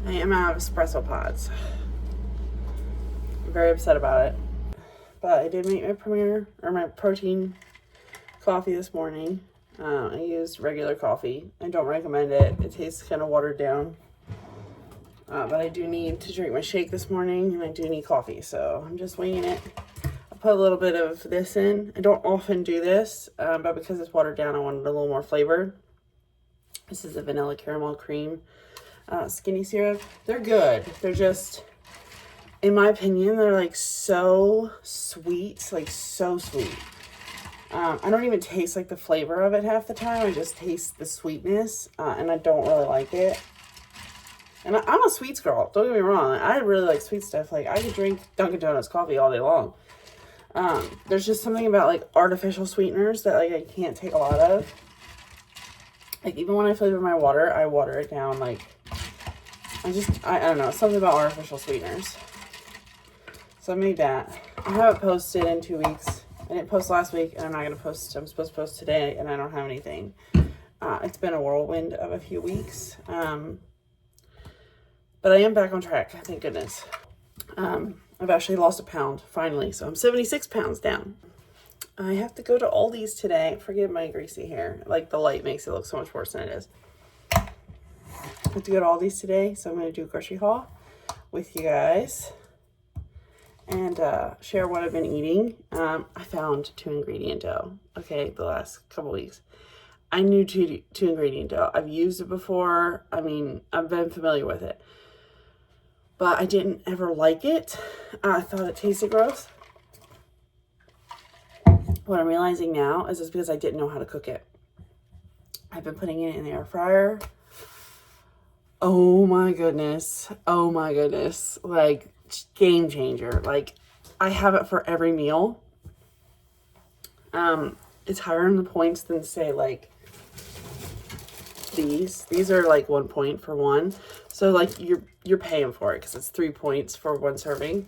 I am out of espresso pods. I'm very upset about it. But I did make my protein coffee this morning. I used regular coffee. I don't recommend it. It tastes kind of watered down. But I do need to drink my shake this morning, and I do need coffee, so I'm just winging it. I put a little bit of this in. I don't often do this, but because it's watered down, I wanted a little more flavor. This is a vanilla caramel cream skinny syrup. They're good. They're just, in my opinion, they're like so sweet, like so sweet. I don't even taste like the flavor of it half the time. I just taste the sweetness, and I don't really like it. And I'm a sweets girl, don't get me wrong. I really like sweet stuff. Like, I could drink Dunkin' Donuts coffee all day long. There's just something about, like, artificial sweeteners that, like, I can't take a lot of. Like, even when I flavor my water, I water it down. Like, I don't know. Something about artificial sweeteners. So I made that. I have it posted in 2 weeks. I didn't post last week, and I'm not going to post. I'm supposed to post today, and I don't have anything. It's been a whirlwind of a few weeks. But I am back on track, thank goodness. I've actually lost a pound, finally. So I'm 76 pounds down. I have to go to Aldi's today. Forgive my greasy hair. Like, the light makes it look so much worse than it is. I have to go to Aldi's today, so I'm going to do a grocery haul with you guys. And share what I've been eating. I found 2-ingredient dough, okay, the last couple weeks. I knew 2-ingredient dough. I've used it before. I mean, I've been familiar with it. But I didn't ever like it. I thought it tasted gross. What I'm realizing now is it's because I didn't know how to cook it. I've been putting it in the air fryer. Oh my goodness. Oh my goodness. Like, game changer. Like, I have it for every meal. It's higher in the points than, say, like, these are like 1 point for one. So, like, you're paying for it because it's 3 points for one serving.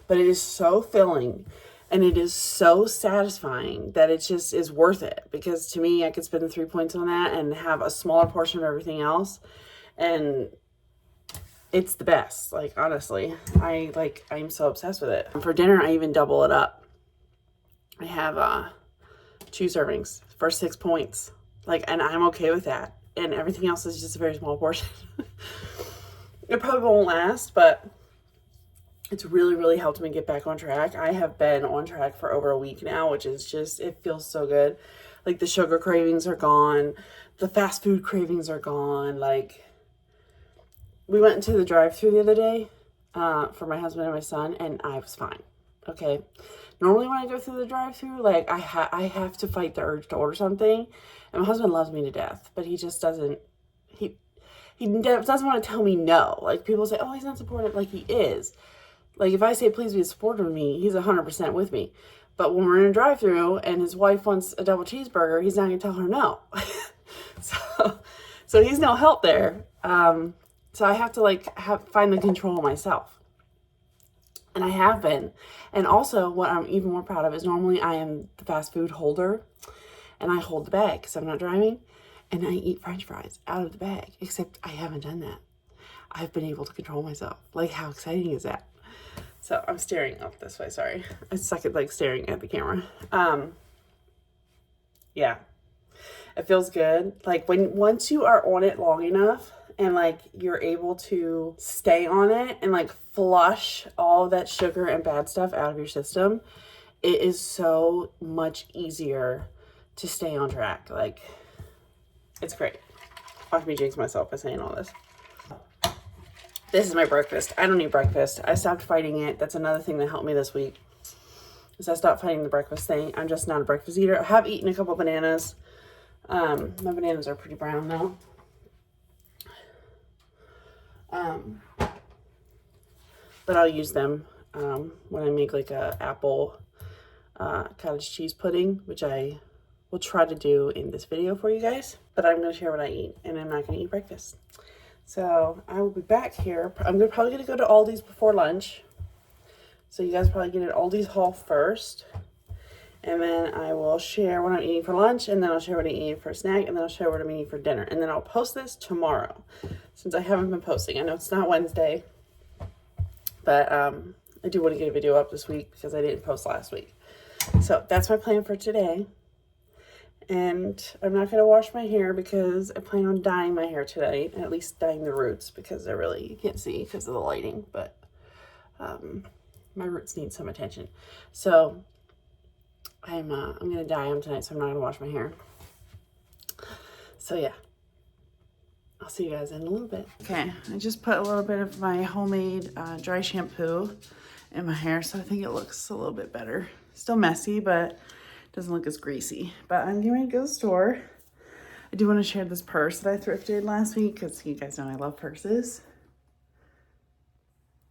But it is so filling and it is so satisfying that it just is worth it. Because to me, I could spend 3 points on that and have a smaller portion of everything else. And it's the best. Like, honestly, I'm so obsessed with it. For dinner, I even double it up. I have 2 servings for 6 points. Like, and I'm okay with that. And everything else is just a very small portion. It probably won't last, but it's really, really helped me get back on track. I have been on track for over a week now, which is just, it feels so good. Like, the sugar cravings are gone. The fast food cravings are gone. Like, we went into the drive-thru the other day for my husband and my son, and I was fine. Okay. Normally when I go through the drive-thru, like, I have to fight the urge to order something. And my husband loves me to death, but he just doesn't, he doesn't want to tell me no. Like, people say, oh, he's not supportive. Like, he is. Like, if I say, please be supportive of me, he's 100% with me. But when we're in a drive-thru and his wife wants a double cheeseburger, he's not going to tell her no. So he's no help there. So I have to, like, find the control myself. And I have been. And also, what I'm even more proud of is normally I am the fast food holder. And I hold the bag because I'm not driving. And I eat French fries out of the bag. Except I haven't done that. I've been able to control myself. Like, how exciting is that? So I'm staring up this way. Sorry. I suck at, like, staring at the camera. Yeah. It feels good. Like, once you are on it long enough, and, like, you're able to stay on it and, like, flush all that sugar and bad stuff out of your system, it is so much easier to stay on track. Like, it's great. Watch me jinx myself by saying all this. This is my breakfast. I don't eat breakfast. I stopped fighting it. That's another thing that helped me this week. Is I stopped fighting the breakfast thing. I'm just not a breakfast eater. I have eaten a couple bananas. My bananas are pretty brown now. But I'll use them when I make, like, a apple cottage cheese pudding, which I will try to do in this video for you guys. But I'm going to share what I eat, and I'm not going to eat breakfast. So I will be back here. I'm probably going to go to Aldi's before lunch. So you guys probably get an Aldi's haul first. And then I will share what I'm eating for lunch, and then I'll share what I'm eating for a snack, and then I'll share what I'm eating for dinner. And then I'll post this tomorrow. since I haven't been posting. I know it's not Wednesday, but I do want to get a video up this week because I didn't post last week. So that's my plan for today. And I'm not going to wash my hair because I plan on dyeing my hair today, at least dyeing the roots, because you can't see because of the lighting, but my roots need some attention. So I'm going to dye them tonight, so I'm not going to wash my hair. So yeah, I'll see you guys in a little bit. Okay, I just put a little bit of my homemade dry shampoo in my hair, so I think it looks a little bit better. Still messy, but doesn't look as greasy. But I'm going to go to the store. I do want to share this purse that I thrifted last week because you guys know I love purses.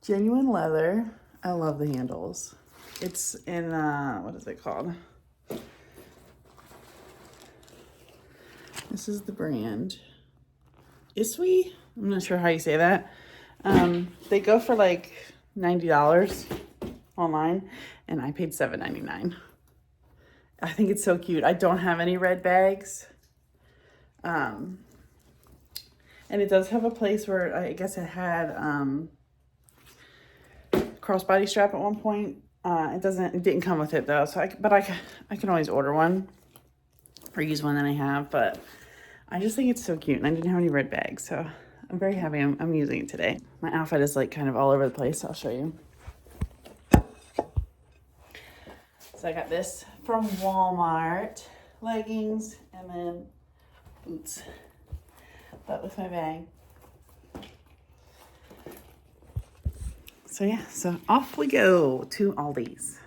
Genuine leather. I love the handles. It's in, what is it called? This is the brand. Isui? I'm not sure how you say that. They go for like $90 online, and I paid $7.99. I think it's so cute. I don't have any red bags. And it does have a place where I guess it had crossbody strap at one point. It didn't come with it though. So I can always order one or use one that I have, but I just think it's so cute, and I didn't have any red bags, so I'm very happy I'm using it today. My outfit is like kind of all over the place, so I'll show you. So I got this from Walmart, leggings, and then boots, but with my bag. So yeah, so off we go to Aldi's.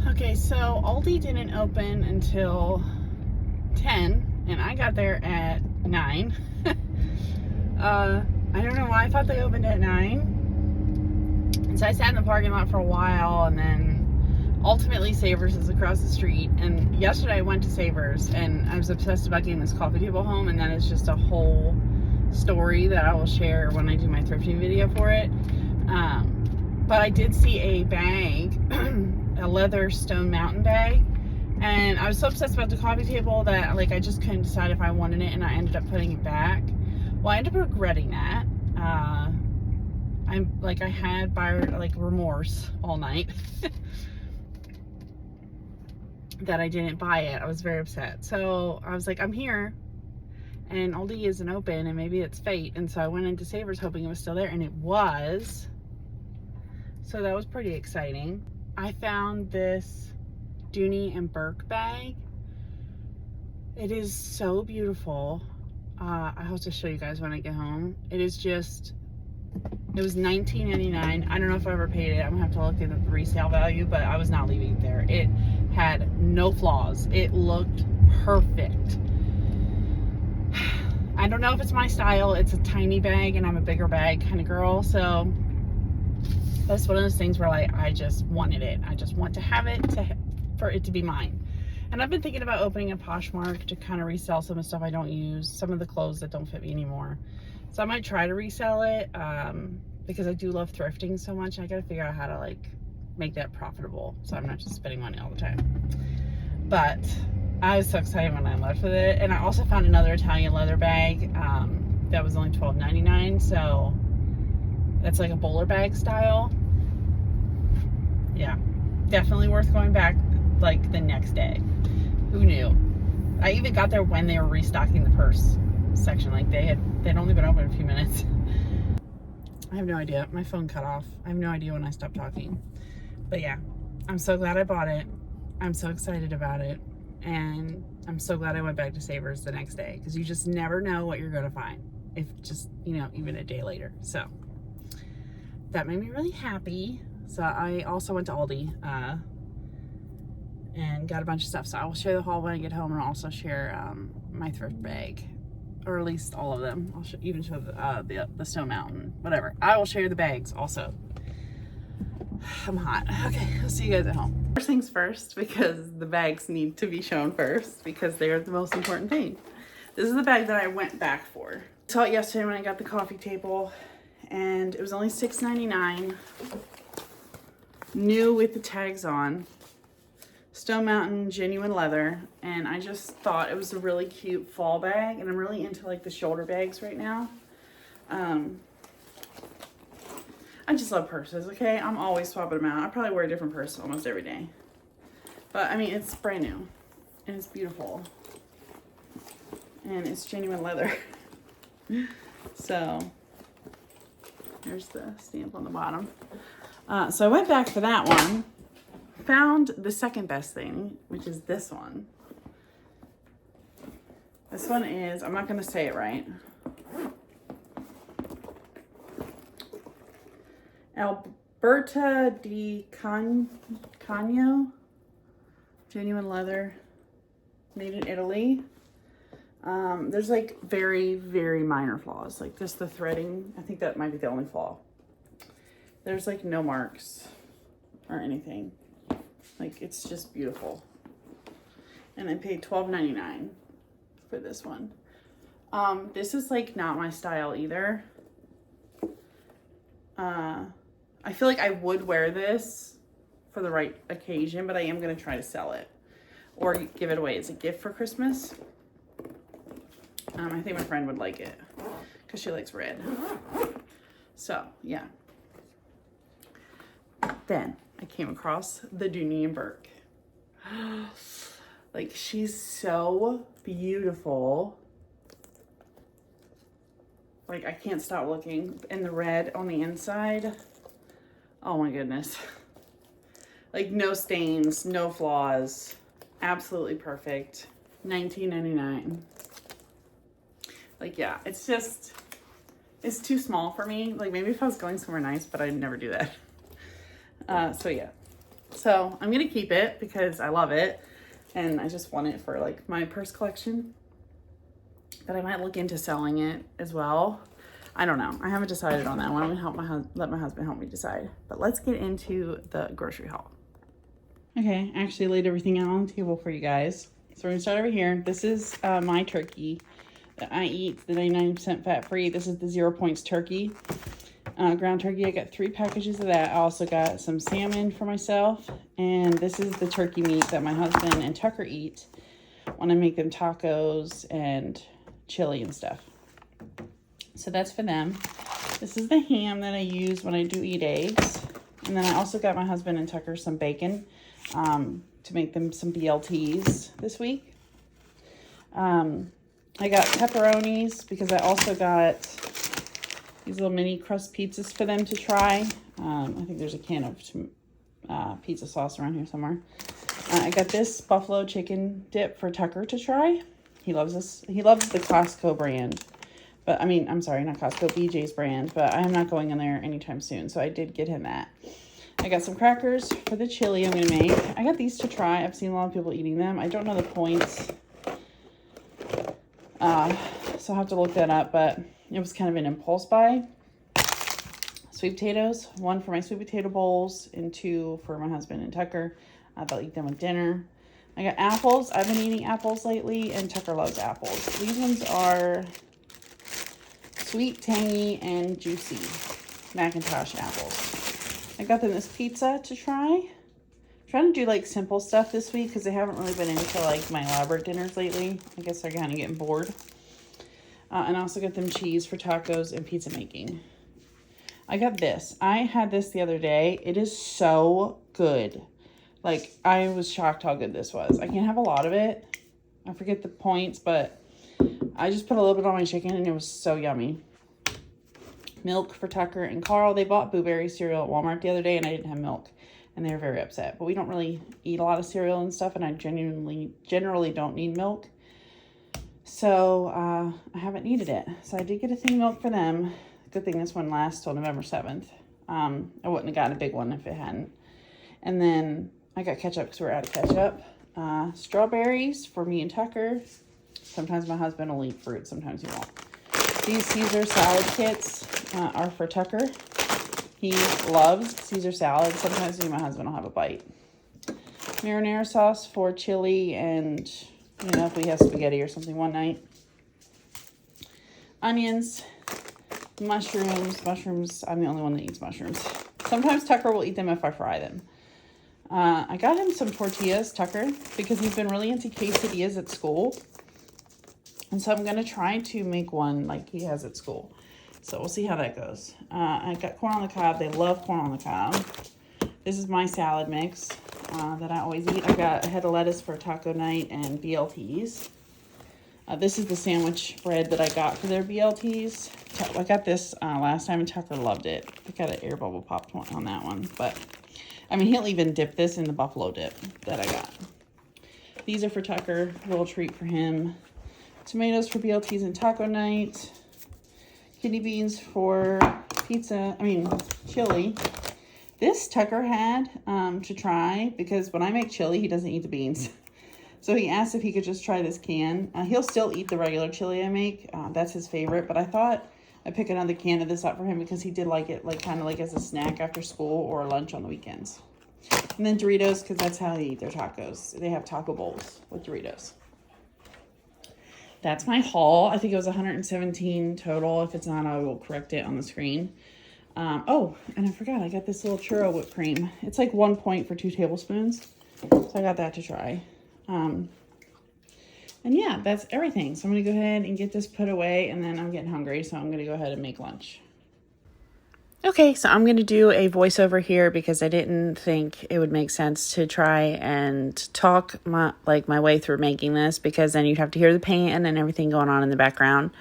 Okay, so Aldi didn't open until 10, and I got there at 9. I don't know why I thought they opened at 9. And so I sat in the parking lot for a while, and then ultimately Savers is across the street. And yesterday I went to Savers, and I was obsessed about getting this coffee table home, and that is just a whole story that I will share when I do my thrifting video for it. But I did see a bag, a leather Stone Mountain bag, and I was so obsessed about the coffee table that like I just couldn't decide if I wanted it, and I ended up putting it back. Well, I ended up regretting that. I had buyer remorse all night that I didn't buy it. I was very upset. So I was like, I'm here, and Aldi isn't open, and maybe it's fate. And so I went into Savers hoping it was still there, and it was. So that was pretty exciting. I found this Dooney and Burke bag. It is so beautiful. I hope to show you guys when I get home. It was $19.99. I don't know if I ever paid it. I'm gonna have to look at the resale value, but I was not leaving it there. It had no flaws. It looked perfect. I don't know if it's my style. It's a tiny bag, and I'm a bigger bag kind of girl, so that's one of those things where like I just wanted it. I just want to have it for it to be mine. And I've been thinking about opening a Poshmark to kind of resell some of the stuff I don't use, some of the clothes that don't fit me anymore. So I might try to resell it because I do love thrifting so much. I gotta figure out how to like make that profitable so I'm not just spending money all the time. But I was so excited when I left with it. And I also found another Italian leather bag that was only $12.99. So that's like a bowler bag style. Yeah, definitely worth going back like the next day. Who knew? I even got there when they were restocking the purse section. Like they'd only been open a few minutes. I have no idea. My phone cut off. I have no idea when I stopped talking. But yeah, I'm so glad I bought it. I'm so excited about it. And I'm so glad I went back to Savers the next day, because you just never know what you're gonna find if just, even a day later. So that made me really happy. So I also went to Aldi and got a bunch of stuff. So I will share the haul when I get home, and I'll also share my thrift bag, or at least all of them. I'll even show the Stone Mountain, whatever. I will share the bags also. I'm hot. Okay, I'll see you guys at home. First things first, because the bags need to be shown first, because they're the most important thing. This is the bag that I went back for. I saw it yesterday when I got the coffee table, and it was only $6.99. New with the tags on. Stone Mountain genuine leather, and I just thought it was a really cute fall bag, and I'm really into like the shoulder bags right now. I just love purses, okay? I'm always swapping them out. I probably wear a different purse almost every day. But, I mean, it's brand new. And it's beautiful. And it's genuine leather. So, there's the stamp on the bottom. So I went back for that one. Found the second best thing, which is this one. This one is, I'm not going to say it right. Alberta di Cagno. Genuine leather. Made in Italy. There's like very, very minor flaws. Like just the threading. I think that might be the only flaw. There's like no marks or anything. Like it's just beautiful. And I paid $12.99 for this one. This is like not my style either. I feel like I would wear this for the right occasion, but I am going to try to sell it or give it away as a gift for Christmas. I think my friend would like it because she likes red. So, yeah. Then I came across the Dooney and Burke. Like, she's so beautiful. Like, I can't stop looking. And the red on the inside. Oh my goodness. Like, no stains, no flaws. Absolutely perfect. $19.99. Like, yeah, it's just, it's too small for me. Like, maybe if I was going somewhere nice, but I'd never do that. So, yeah. So, I'm going to keep it because I love it. And I just want it for, like, my purse collection. But I might look into selling it as well. I don't know. I haven't decided on that one. I'm gonna let my husband help me decide. But let's get into the grocery haul. Okay, I actually laid everything out on the table for you guys. So we're gonna start over here. This is my turkey that I eat, the 99% fat-free. This is the 0 points turkey. Ground turkey, I got 3 packages of that. I also got some salmon for myself. And this is the turkey meat that my husband and Tucker eat when I make them tacos and chili and stuff. So that's for them. This is the ham that I use when I do eat eggs. And then I also got my husband and Tucker some bacon to make them some BLTs this week. I got pepperonis because I also got these little mini crust pizzas for them to try. I think there's a can of pizza sauce around here somewhere. I got this buffalo chicken dip for Tucker to try. He loves this. He loves the Costco brand. But, I mean, I'm sorry, not Costco, BJ's brand. But I am not going in there anytime soon. So I did get him that. I got some crackers for the chili I'm going to make. I got these to try. I've seen a lot of people eating them. I don't know the points. So I'll have to look that up. But it was kind of an impulse buy. Sweet potatoes. 1 for my sweet potato bowls. And 2 for my husband and Tucker. They'll eat them with dinner. I got apples. I've been eating apples lately. And Tucker loves apples. These ones are sweet, tangy, and juicy Macintosh apples. I got them this pizza to try. I'm trying to do like simple stuff this week because they haven't really been into like my elaborate dinners lately. I guess they're kind of getting bored. And I also got them cheese for tacos and pizza making. I got this. I had this the other day. It is so good. Like, I was shocked how good this was. I can't have a lot of it. I forget the points, but I just put a little bit on my chicken and it was so yummy. Milk for Tucker and Carl. They bought blueberry cereal at Walmart the other day and I didn't have milk. And they were very upset. But we don't really eat a lot of cereal and stuff and I generally don't need milk. So I haven't needed it. So I did get a thing of milk for them. Good thing this one lasts till November 7th. I wouldn't have gotten a big one if it hadn't. And then I got ketchup because we're out of ketchup. Strawberries for me and Tucker. Sometimes my husband will eat fruit, sometimes he won't. These Caesar salad kits are for Tucker. He loves Caesar salad. Sometimes me and my husband will have a bite. Marinara sauce for chili and, you know, if we have spaghetti or something one night. Onions, mushrooms. Mushrooms, I'm the only one that eats mushrooms. Sometimes Tucker will eat them if I fry them. I got him some tortillas, Tucker, because he's been really into quesadillas at school. And so I'm going to try to make one like he has at school. So we'll see how that goes. I got corn on the cob. They love corn on the cob. This is my salad mix that I always eat. I got a head of lettuce for taco night and BLTs. This is the sandwich bread that I got for their BLTs. I got this last time and Tucker loved it. I got an air bubble popped on that one. But, I mean, he'll even dip this in the buffalo dip that I got. These are for Tucker, a little treat for him. Tomatoes for BLTs and taco night. Kidney beans for chili. This Tucker had to try because when I make chili, he doesn't eat the beans. So he asked if he could just try this can. He'll still eat the regular chili I make. That's his favorite. But I thought I'd pick another can of this up for him because he did like it, kind of like as a snack after school or lunch on the weekends. And then Doritos, because that's how they eat their tacos. They have taco bowls with Doritos. That's my haul. I think it was 117 total. If it's not, I will correct it on the screen. Oh, and I forgot. I got this little churro whipped cream. It's like 1 point for 2 tablespoons. So I got that to try. And yeah, that's everything. So I'm going to go ahead and get this put away, and then I'm getting hungry, so I'm going to go ahead and make lunch. Okay, so I'm going to do a voiceover here because I didn't think it would make sense to try and talk my way through making this, because then you'd have to hear the pan and everything going on in the background.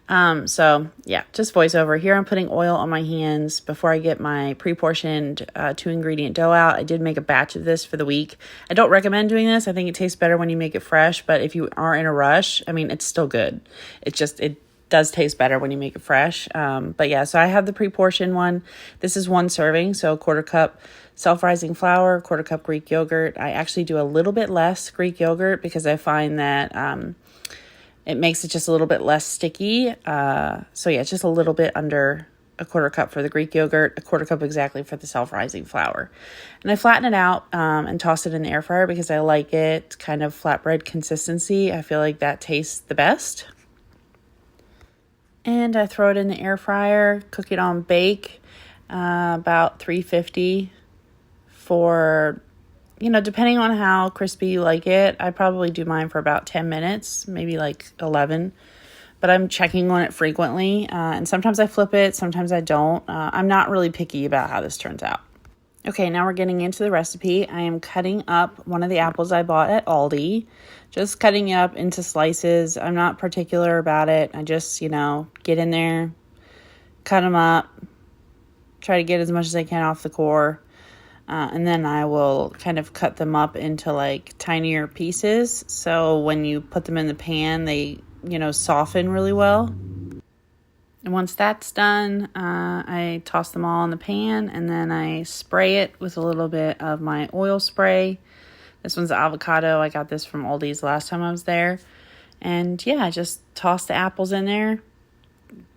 So yeah, just voiceover. Here I'm putting oil on my hands before I get my pre-portioned 2-ingredient dough out. I did make a batch of this for the week. I don't recommend doing this. I think it tastes better when you make it fresh, but if you are in a rush, I mean, it's still good. It does taste better when you make it fresh. But yeah, so I have the pre-portioned one. This is 1 serving, so 1/4 cup self-rising flour, 1/4 cup Greek yogurt. I actually do a little bit less Greek yogurt because I find that it makes it just a little bit less sticky. So yeah, it's just a little bit under 1/4 cup for the Greek yogurt, 1/4 cup exactly for the self-rising flour. And I flatten it out and toss it in the air fryer because I like it kind of flatbread consistency. I feel like that tastes the best. And I throw it in the air fryer, cook it on bake, about 350 for, depending on how crispy you like it. I probably do mine for about 10 minutes, maybe like 11. But I'm checking on it frequently. And sometimes I flip it, sometimes I don't. I'm not really picky about how this turns out. Okay, now we're getting into the recipe. I am cutting up one of the apples I bought at Aldi. Just cutting it up into slices. I'm not particular about it. I just, get in there, cut them up, try to get as much as I can off the core. And then I will kind of cut them up into like tinier pieces. So when you put them in the pan, they, soften really well. And once that's done, I toss them all in the pan, and then I spray it with a little bit of my oil spray. This one's avocado. I got this from Aldi's last time I was there. And yeah, I just toss the apples in there,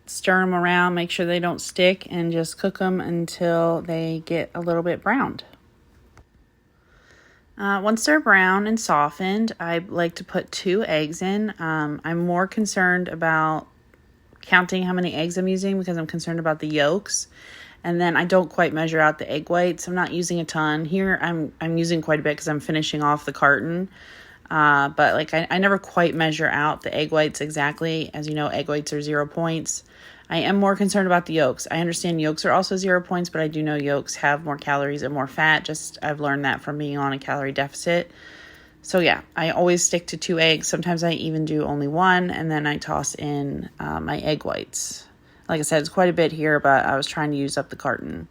stir them around, make sure they don't stick, and just cook them until they get a little bit browned. Once they're brown and softened, I like to put 2 eggs in. I'm more concerned about counting how many eggs I'm using because I'm concerned about the yolks. And then I don't quite measure out the egg whites. I'm not using a ton. Here I'm using quite a bit because I'm finishing off the carton. But I never quite measure out the egg whites exactly. As you know, egg whites are 0 points. I am more concerned about the yolks. I understand yolks are also 0 points, but I do know yolks have more calories and more fat. I've learned that from being on a calorie deficit. So yeah, I always stick to 2 eggs. Sometimes I even do only 1, and then I toss in my egg whites. Like I said, it's quite a bit here, but I was trying to use up the carton.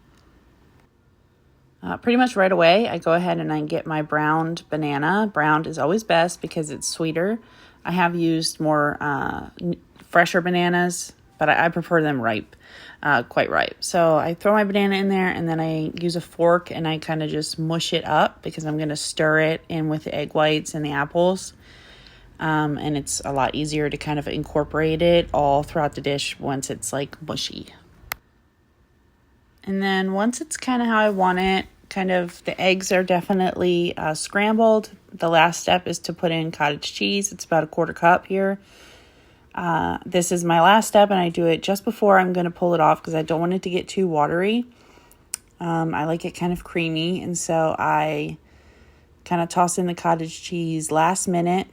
Pretty much right away, I go ahead and I get my browned banana. Browned is always best because it's sweeter. I have used more fresher bananas, but I prefer them ripe, quite ripe. So I throw my banana in there, and then I use a fork and I kind of just mush it up because I'm going to stir it in with the egg whites and the apples. And it's a lot easier to kind of incorporate it all throughout the dish once it's like mushy. And then once it's kind of how I want it, kind of the eggs are definitely scrambled. The last step is to put in cottage cheese. It's about 1/4 cup here. This is my last step, and I do it just before I'm going to pull it off because I don't want it to get too watery. I like it kind of creamy, and so I kind of toss in the cottage cheese last minute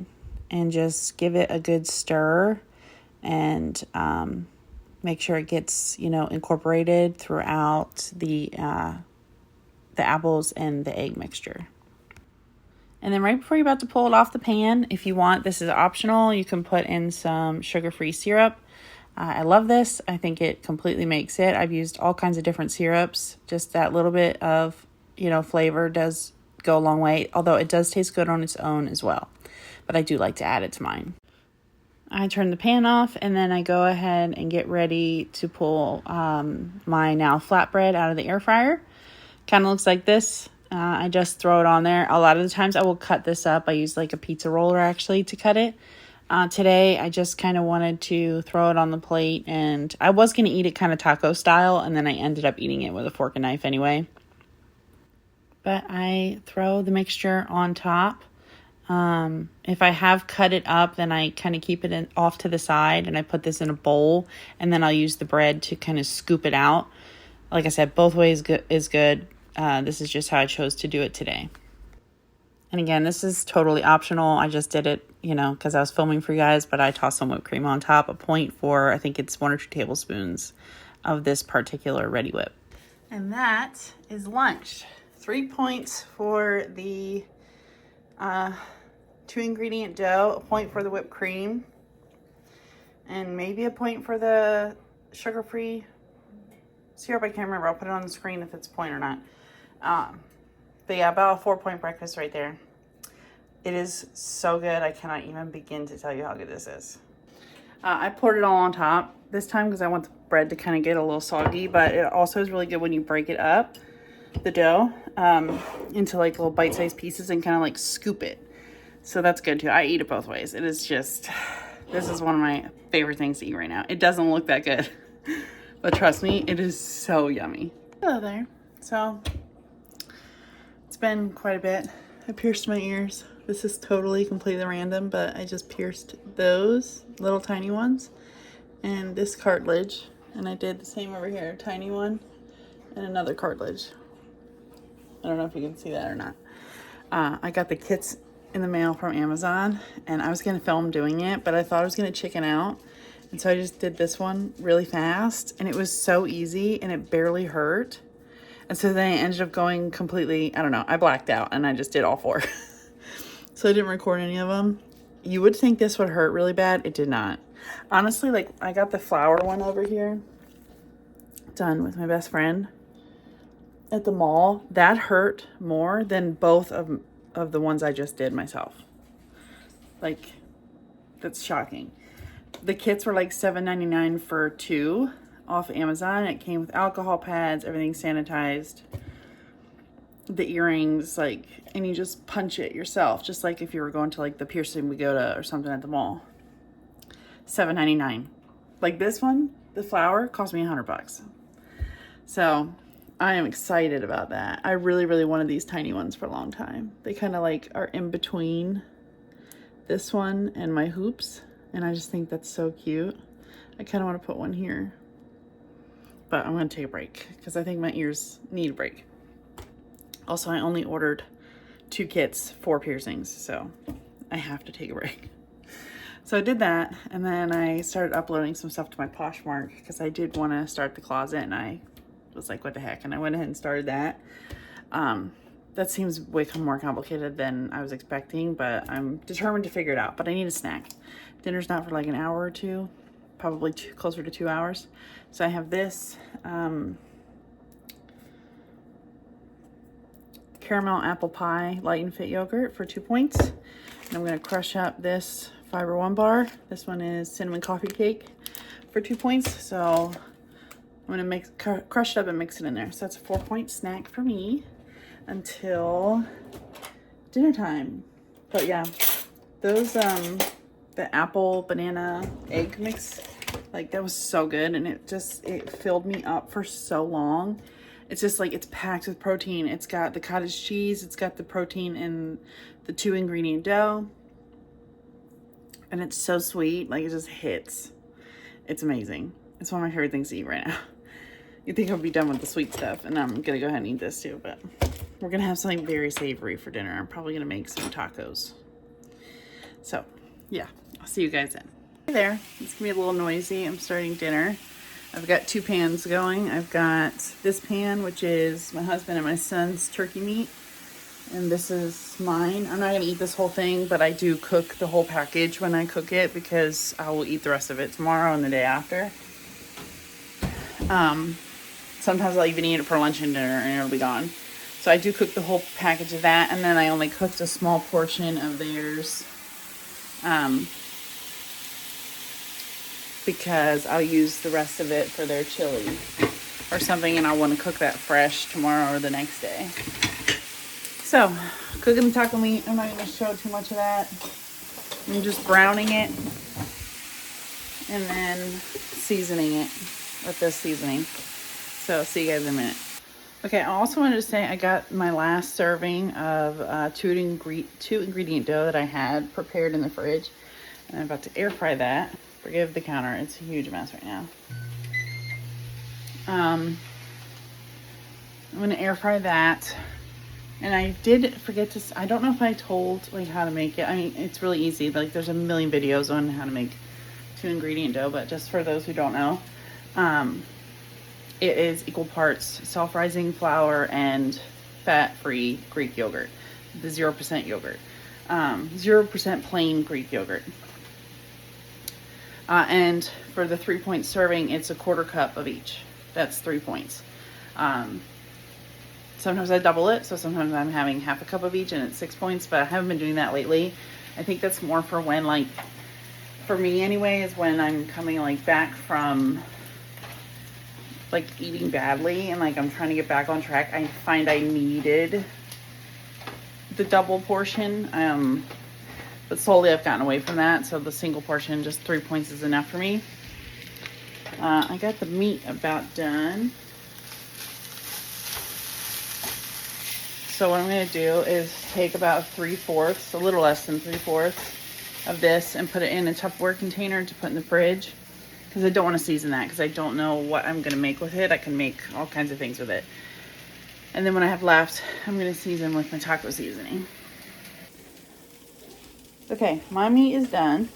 and just give it a good stir. And make sure it gets, you know, incorporated throughout the apples and the egg mixture. And then right before you're about to pull it off the pan, if you want, this is optional, you can put in some sugar-free syrup. I love this. I think it completely makes it. I've used all kinds of different syrups. Just that little bit of, you know, flavor does go a long way, although it does taste good on its own as well. But I do like to add it to mine. I turn the pan off, and then I go ahead and get ready to pull my now flatbread out of the air fryer. Kind of looks like this. I just throw it on there. A lot of the times I will cut this up. I use like a pizza roller actually to cut it. Today I just kind of wanted to throw it on the plate, and I was going to eat it kind of taco style, and then I ended up eating it with a fork and knife anyway. But I throw the mixture on top. If I have cut it up, then I kind of keep it off to the side, and I put this in a bowl, and then I'll use the bread to kind of scoop it out. Like I said, both ways is good. This is just how I chose to do it today. And again, this is totally optional. I just did it, you know, because I was filming for you guys, but I tossed some whipped cream on top, a point for, I think it's 1 or 2 tablespoons of this particular Ready Whip. And that is lunch. 3 points for the 2-ingredient dough, a point for the whipped cream, and maybe a point for the sugar-free syrup. I can't remember. I'll put it on the screen if it's a point or not. But yeah, about a 4-point breakfast right there. It is so good. I cannot even begin to tell you how good this is. I poured it all on top this time because I want the bread to kind of get a little soggy, but it also is really good when you break it up, the dough, into like little bite-sized pieces and kind of like scoop it. So that's good too. I eat it both ways. It is just, this is one of my favorite things to eat right now. It doesn't look that good, but trust me, it is so yummy. Hello there. So it's been quite a bit. I pierced my ears. This is totally completely random, but I just pierced those little tiny ones and this cartilage, and I did the same over here, tiny one and another cartilage. I don't know if you can see that or not. I got the kits in the mail from Amazon, and I was gonna film doing it, but I thought I was gonna chicken out, and so I just did this one really fast, and it was so easy and it barely hurt. And so then I ended up going completely, I don't know, I blacked out and I just did all 4. So I didn't record any of them. You would think this would hurt really bad. It did not. Honestly, like I got the flower one over here done with my best friend at the mall. That hurt more than both of the ones I just did myself. Like, that's shocking. The kits were like $7.99 for 2 off Amazon. It came with alcohol pads, everything sanitized, the earrings, like, and you just punch it yourself, just like if you were going to like the piercing we go to or something at the mall. $7.99. Like this one, the flower, cost me $100. So I am excited about that. I really, really wanted these tiny ones for a long time. They kind of like are in between this one and my hoops, and I just think that's so cute. I kind of want to put one here, but I'm going to take a break because I think my ears need a break. Also, I only ordered 2 kits, 4 piercings, so I have to take a break. So I did that, and then I started uploading some stuff to my Poshmark because I did want to start the closet, and I was like, what the heck? And I went ahead and started that. That seems way more complicated than I was expecting, but I'm determined to figure it out. But I need a snack. Dinner's not for like an hour or 2, probably closer to 2 hours. So I have this caramel apple pie light and fit yogurt for 2 points. And I'm going to crush up this Fiber One bar. This one is cinnamon coffee cake for 2 points. So I'm going to crush it up and mix it in there. So that's a 4-point snack for me until dinner time. But yeah, those the apple banana egg mix, like that was so good, and it filled me up for so long. It's just like, it's packed with protein. It's got the cottage cheese, it's got the protein in the 2-ingredient dough, and it's so sweet. Like, it just hits. It's amazing. It's one of my favorite things to eat right now. You'd think I'd be done with the sweet stuff, and I'm gonna go ahead and eat this too, but we're gonna have something very savory for dinner. I'm probably gonna make some tacos. So yeah, I'll see you guys then. Hey there, it's gonna be a little noisy. I'm starting dinner. I've got 2 pans going. I've got this pan, which is my husband and my son's turkey meat. And this is mine. I'm not going to eat this whole thing, but I do cook the whole package when I cook it because I will eat the rest of it tomorrow and the day after. Sometimes I'll even eat it for lunch and dinner and it'll be gone. So I do cook the whole package of that, and then I only cooked a small portion of theirs because I'll use the rest of it for their chili or something, and I want to cook that fresh tomorrow or the next day. So, cooking the taco meat. I'm not going to show too much of that. I'm just browning it and then seasoning it with this seasoning. So, see you guys in a minute. Okay, I also wanted to say I got my last serving of two ingredient dough that I had prepared in the fridge. And I'm about to air fry that. Forgive the counter, it's a huge mess right now. I'm gonna air fry that. And I did forget to, I don't know if I told like how to make it. I mean, it's really easy. Like there's a million videos on how to make 2 ingredient dough, but just for those who don't know, it is equal parts self-rising flour and fat-free Greek yogurt, the 0% yogurt, 0% plain Greek yogurt. And for the 3-point serving, it's a 1/4 cup of each. That's 3 points. Sometimes I double it, so sometimes I'm having 1/2 cup of each and it's 6 points, but I haven't been doing that lately. I think that's more for when, like, for me anyway, is when I'm coming like back from like eating badly and like I'm trying to get back on track. I find I needed the double portion, but slowly I've gotten away from that, so the single portion, just 3 points, is enough for me. I got the meat about done. So what I'm going to do is take about 3/4, a little less than 3/4 of this, and put it in a Tupperware container to put in the fridge. Because I don't want to season that, because I don't know what I'm going to make with it. I can make all kinds of things with it. And then when I have left, I'm going to season with my taco seasoning. Okay, my meat is done.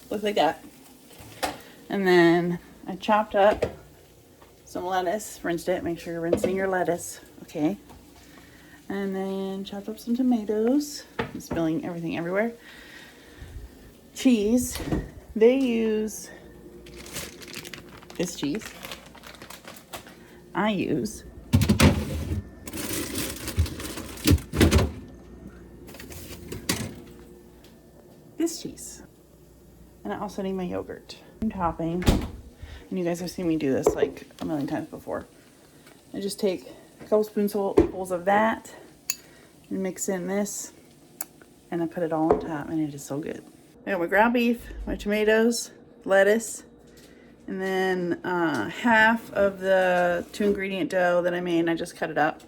Looks like that. And then I chopped up some lettuce, rinsed it, make sure you're rinsing your lettuce, okay. And then chopped up some tomatoes. I'm spilling everything everywhere. Cheese, they use this cheese. I use this cheese. And I also need my yogurt. I'm topping, and you guys have seen me do this like a million times before. I just take a couple spoonfuls of that and mix in this, and I put it all on top, and it is so good. I got my ground beef, my tomatoes, lettuce, and then 1/2 of the 2 ingredient dough that I made. I just cut it up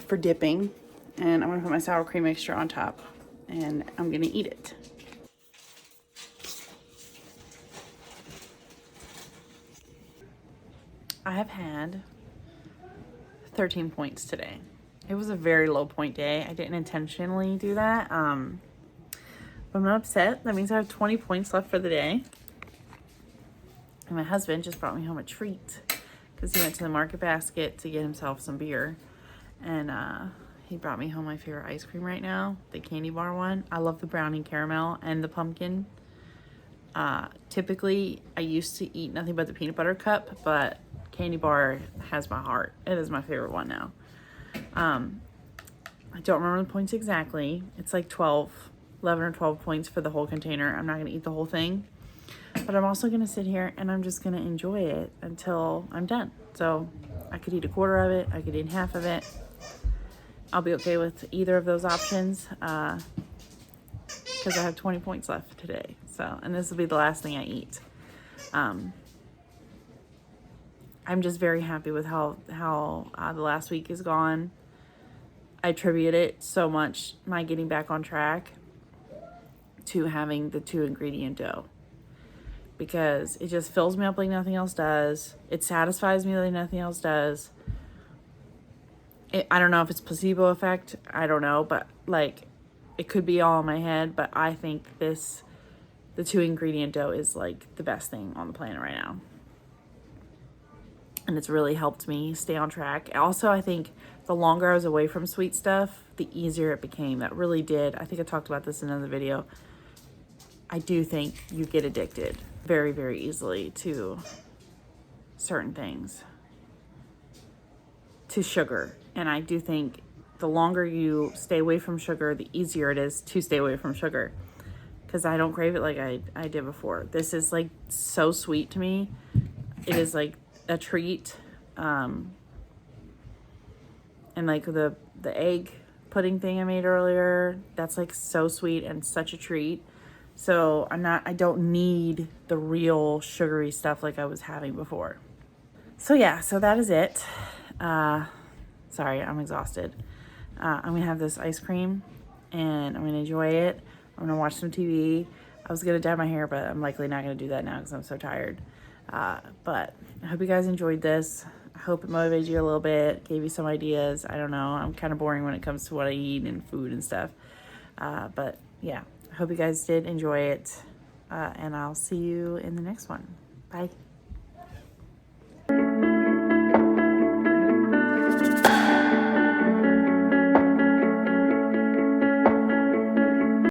for dipping, and I'm gonna put my sour cream mixture on top, and I'm gonna eat it. I have had 13 points today. It was a very low point day. I didn't intentionally do that. I'm not upset. That means I have 20 points left for the day. And my husband just brought me home a treat because he went to the Market Basket to get himself some beer. And he brought me home my favorite ice cream right now, the candy bar one. I love the brownie caramel and the pumpkin. Typically, I used to eat nothing but the peanut butter cup, but candy bar has my heart. It is my favorite one now. I don't remember the points exactly. It's like 11 or 12 points for the whole container. I'm not going to eat the whole thing, but I'm also going to sit here and I'm just going to enjoy it until I'm done. So I could eat 1/4 of it. I could eat 1/2 of it. I'll be okay with either of those options because I have 20 points left today. So, and this will be the last thing I eat. I'm just very happy with how the last week is gone. I attribute it so much, my getting back on track, to having the 2 ingredient dough, because it just fills me up like nothing else does. It satisfies me like nothing else does. I don't know if it's placebo effect. I don't know, but like it could be all in my head, but I think this the 2-ingredient dough is like the best thing on the planet right now. And it's really helped me stay on track. Also, I think the longer I was away from sweet stuff, the easier it became. That really did. I think I talked about this in another video. I do think you get addicted very, very easily to certain things, to sugar. And I do think the longer you stay away from sugar, the easier it is to stay away from sugar, because I don't crave it like I did before. This is like so sweet to me. It is like a treat. And like the egg pudding thing I made earlier, that's like so sweet and such a treat. So I don't need the real sugary stuff like I was having before. So yeah, so that is it. Sorry, I'm exhausted. I'm gonna have this ice cream and I'm gonna enjoy it. I'm gonna watch some TV. I was gonna dye my hair, but I'm likely not gonna do that now because I'm so tired. But I hope you guys enjoyed this. I hope it motivated you a little bit, gave you some ideas. I don't know, I'm kind of boring when it comes to what I eat and food and stuff. But yeah, I hope you guys did enjoy it. And I'll see you in the next one. Bye.